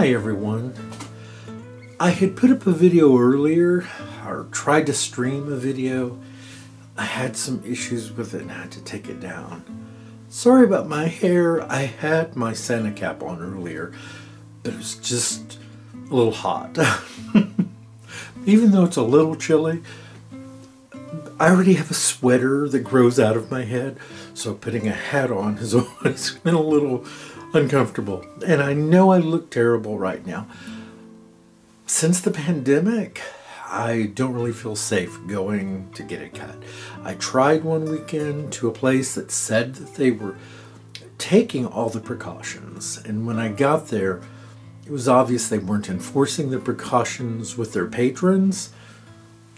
Hi everyone. I had put up a video earlier, or tried to stream a video. I had some issues with it and had to take it down. Sorry about my hair. I had my Santa cap on earlier, but it was just a little hot. Even though it's a little chilly, I already have a sweater that grows out of my head, so putting a hat on has always been a little uncomfortable. And I know I look terrible right now. Since the pandemic, I don't really feel safe going to get it cut. I tried one weekend to a place that said that they were taking all the precautions, and when I got there, it was obvious they weren't enforcing the precautions with their patrons.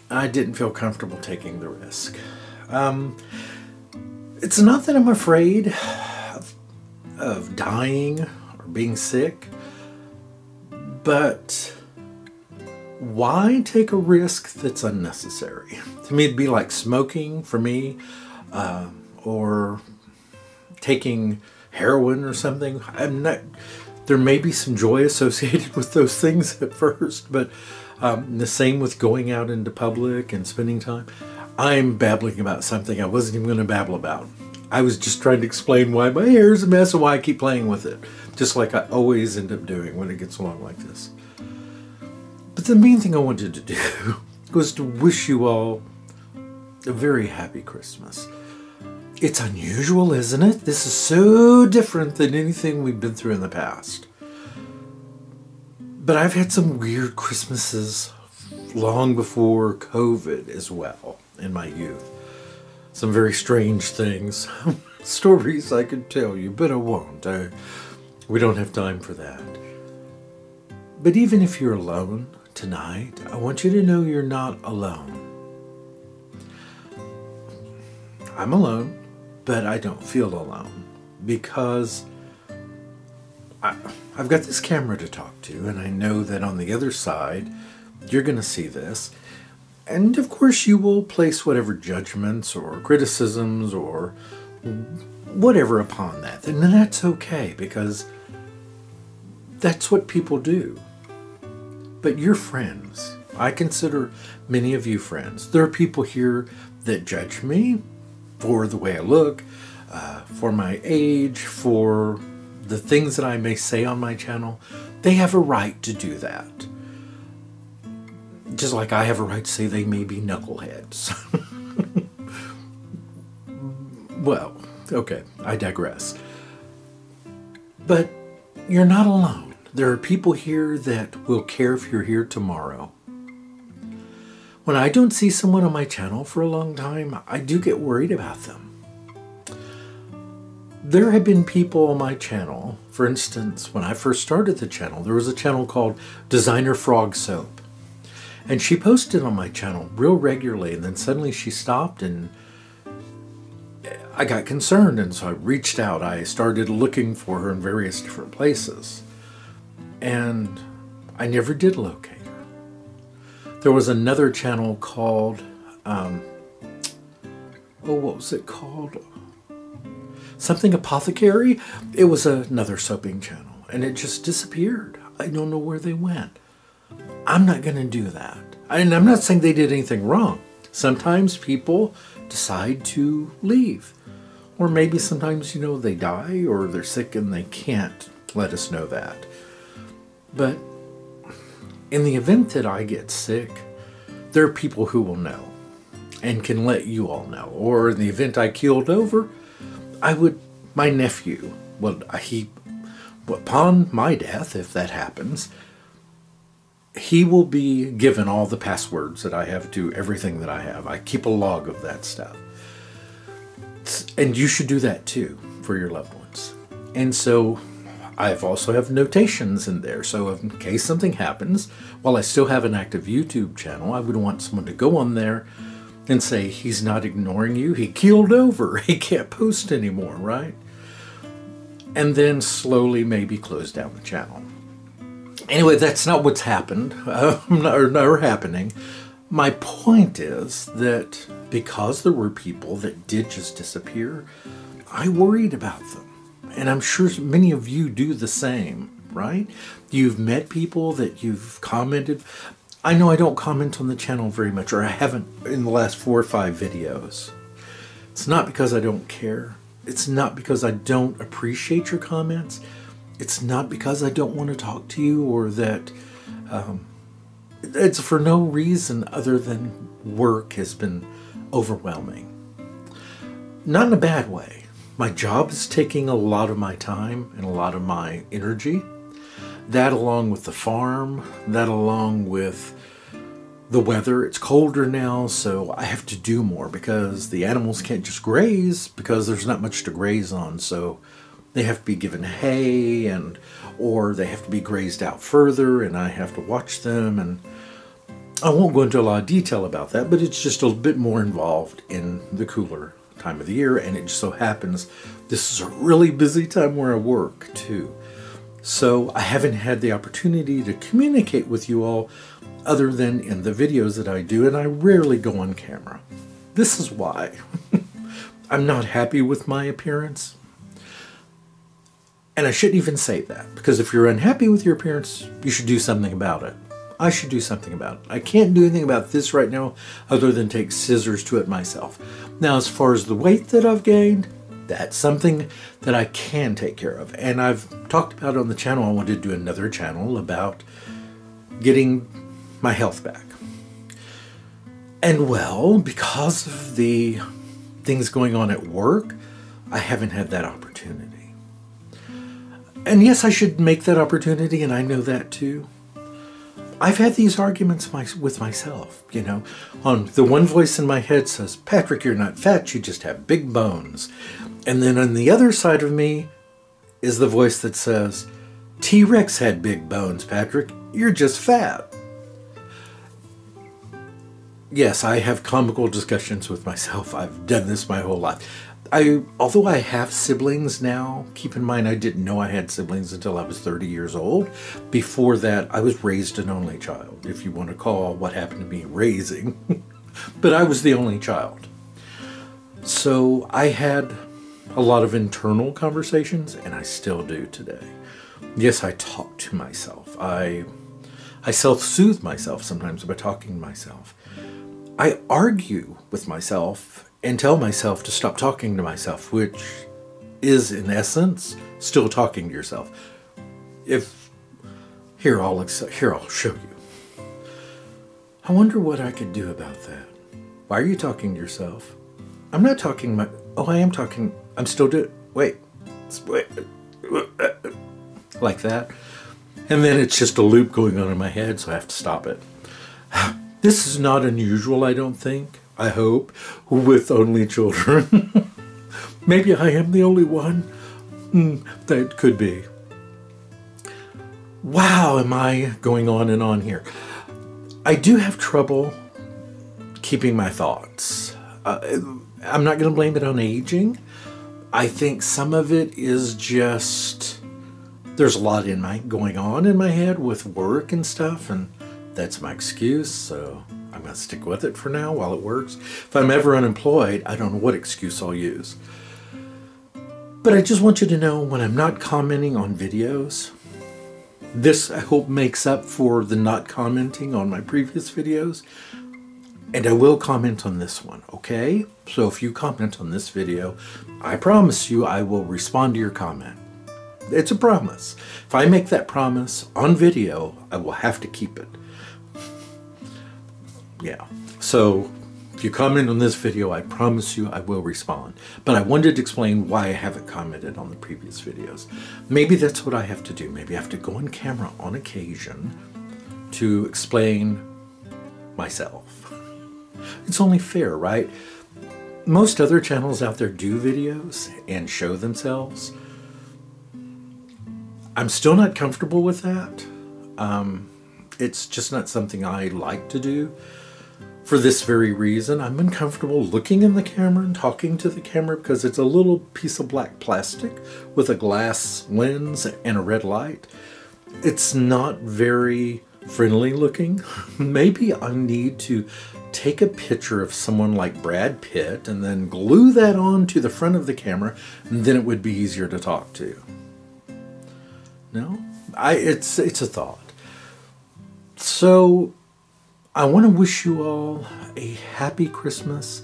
I didn't feel comfortable taking the risk. It's not that I'm afraid of dying or being sick, but why take a risk that's unnecessary? To me, it'd be like smoking for me, or taking heroin or something. There may be some joy associated with those things at first, but the same with going out into public and spending time. I'm babbling about something I wasn't even going to babble about. I was just trying to explain why my hair is a mess and why I keep playing with it, just like I always end up doing when it gets along like this. But the main thing I wanted to do was to wish you all a very happy Christmas. It's unusual, isn't it? This is so different than anything we've been through in the past. But I've had some weird Christmases long before COVID as well in my youth. Some very strange things. Stories I could tell you, but I won't. We don't have time for that. But even if you're alone tonight, I want you to know you're not alone. I'm alone, but I don't feel alone because I've got this camera to talk to, and I know that on the other side, you're going to see this. And of course, you will place whatever judgments or criticisms or whatever upon that. And that's okay, because that's what people do. But you're friends. I consider many of you friends. There are people here that judge me for the way I look, for my age, for the things that I may say on my channel. They have a right to do that. Just like I have a right to say they may be knuckleheads. Well, okay, I digress. But you're not alone. There are people here that will care if you're here tomorrow. When I don't see someone on my channel for a long time, I do get worried about them. There have been people on my channel, for instance, when I first started the channel, there was a channel called Designer Frog Soap. And she posted on my channel real regularly, and then suddenly she stopped, and I got concerned, and so I reached out. I started looking for her in various different places, and I never did locate her. There was another channel called, what was it called? Something Apothecary. It was another soaping channel, and it just disappeared. I don't know where they went. I'm not going to do that. And I'm not saying they did anything wrong. Sometimes people decide to leave. Or maybe sometimes, they die or they're sick and they can't let us know that. But in the event that I get sick, there are people who will know and can let you all know. Or in the event I keeled over, my nephew, upon my death, if that happens, he will be given all the passwords that I have to everything that I have. I keep a log of that stuff. And you should do that too for your loved ones. And so I've also have notations in there. So in case something happens, while I still have an active YouTube channel, I would want someone to go on there and say, he's not ignoring you. He keeled over. He can't post anymore, right? And then slowly maybe close down the channel. Anyway, that's not what's happened, or happening. My point is that because there were people that did just disappear, I worried about them. And I'm sure many of you do the same. right? You've met people that you've commented. I know I don't comment on the channel very much, or I haven't in the last 4 or 5 videos. It's not because I don't care. It's not because I don't appreciate your comments. It's not because I don't want to talk to you, or that it's for no reason other than work has been overwhelming. Not in a bad way. My job is taking a lot of my time and a lot of my energy. That along with the farm, that along with the weather. It's colder now, so I have to do more because the animals can't just graze because there's not much to graze on. So they have to be given hay, or they have to be grazed out further, and I have to watch them. And I won't go into a lot of detail about that, but it's just a bit more involved in the cooler time of the year. And it just so happens this is a really busy time where I work too. So I haven't had the opportunity to communicate with you all other than in the videos that I do, and I rarely go on camera. This is why. I'm not happy with my appearance. And I shouldn't even say that, because if you're unhappy with your appearance, you should do something about it. I should do something about it. I can't do anything about this right now other than take scissors to it myself. Now, as far as the weight that I've gained, that's something that I can take care of. And I've talked about on the channel, I wanted to do another channel about getting my health back. And well, because of the things going on at work, I haven't had that opportunity. And yes, I should make that opportunity, and I know that too. I've had these arguments with myself, you know. On the one voice in my head says, Patrick, you're not fat, you just have big bones. And then on the other side of me is the voice that says, T-Rex had big bones, Patrick, you're just fat. Yes, I have comical discussions with myself. I've done this my whole life. Although I have siblings now, keep in mind I didn't know I had siblings until I was 30 years old. Before that, I was raised an only child, if you want to call what happened to me raising. But I was the only child. So I had a lot of internal conversations, and I still do today. Yes, I talk to myself. I self-soothe myself sometimes by talking to myself. I argue with myself and tell myself to stop talking to myself, which is, in essence, still talking to yourself. Here, I'll show you. I wonder what I could do about that. Why are you talking to yourself? I'm not talking oh, I am talking. I'm still doing, wait, like that. And then it's just a loop going on in my head, so I have to stop it. This is not unusual, I don't think, I hope, with only children. Maybe I am the only one. That could be. Wow, am I going on and on here. I do have trouble keeping my thoughts. I'm not going to blame it on aging. I think some of it is just, there's a lot going on in my head with work and stuff, and that's my excuse, so I'm going to stick with it for now while it works. If I'm ever unemployed, I don't know what excuse I'll use. But I just want you to know, when I'm not commenting on videos, this I hope makes up for the not commenting on my previous videos. And I will comment on this one, okay? So if you comment on this video, I promise you I will respond to your comment. It's a promise. If I make that promise on video, I will have to keep it. Yeah, so if you comment on this video, I promise you I will respond. But I wanted to explain why I haven't commented on the previous videos. Maybe that's what I have to do. Maybe I have to go on camera on occasion to explain myself. It's only fair, right? Most other channels out there do videos and show themselves. I'm still not comfortable with that. It's just not something I like to do. For this very reason, I'm uncomfortable looking in the camera and talking to the camera because it's a little piece of black plastic with a glass lens and a red light. It's not very friendly looking. Maybe I need to take a picture of someone like Brad Pitt and then glue that on to the front of the camera, and then it would be easier to talk to. No? It's a thought. So I want to wish you all a happy Christmas.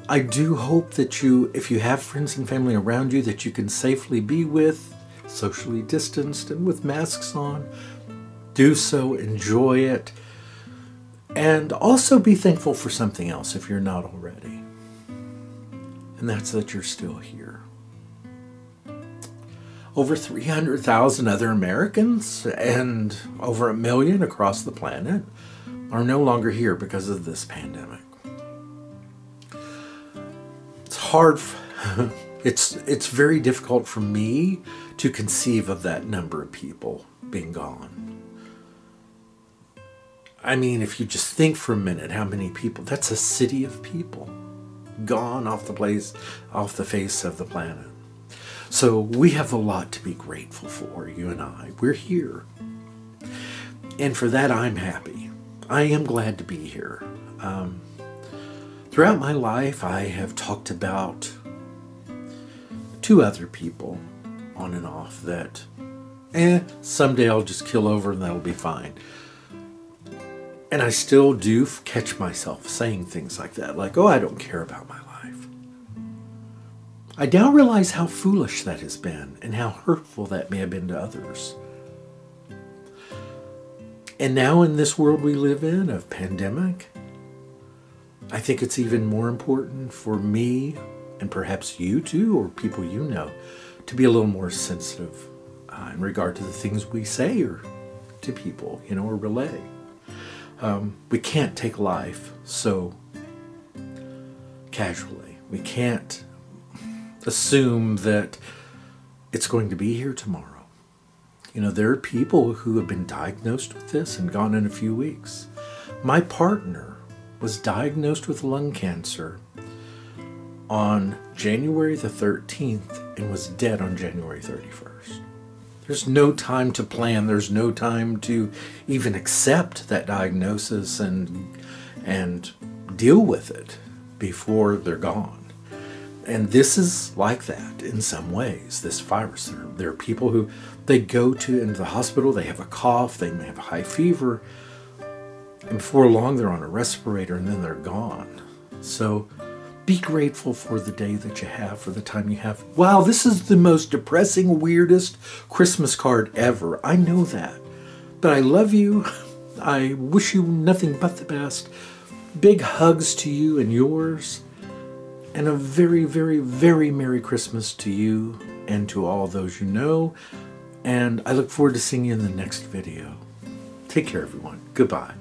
I do hope that you, if you have friends and family around you that you can safely be with, socially distanced and with masks on, do so, enjoy it, and also be thankful for something else if you're not already. And that's that you're still here. Over 300,000 other Americans and over 1 million across the planet are no longer here because of this pandemic. It's hard, it's very difficult for me to conceive of that number of people being gone. I mean, if you just think for a minute how many people, that's a city of people gone off the face of the planet. So we have a lot to be grateful for, you and I. We're here. And for that, I'm happy. I am glad to be here. Throughout my life, I have talked about 2 other people on and off that, someday I'll just kill over and that'll be fine. And I still do catch myself saying things like that, like, oh, I don't care about my life. I now realize how foolish that has been and how hurtful that may have been to others. And now in this world we live in, of pandemic, I think it's even more important for me, and perhaps you too, or people you know, to be a little more sensitive in regard to the things we say or to people, or relay. We can't take life so casually. We can't assume that it's going to be here tomorrow. There are people who have been diagnosed with this and gone in a few weeks. My partner was diagnosed with lung cancer on January the 13th and was dead on January 31st. There's no time to plan. There's no time to even accept that diagnosis and deal with it before they're gone. And this is like that in some ways, this virus. There are people who they go into the hospital, they have a cough, they may have a high fever, and before long they're on a respirator and then they're gone. So be grateful for the day that you have, for the time you have. Wow, this is the most depressing, weirdest Christmas card ever. I know that. But I love you. I wish you nothing but the best. Big hugs to you and yours. And a very, very, very Merry Christmas to you and to all those you know. And I look forward to seeing you in the next video. Take care, everyone. Goodbye.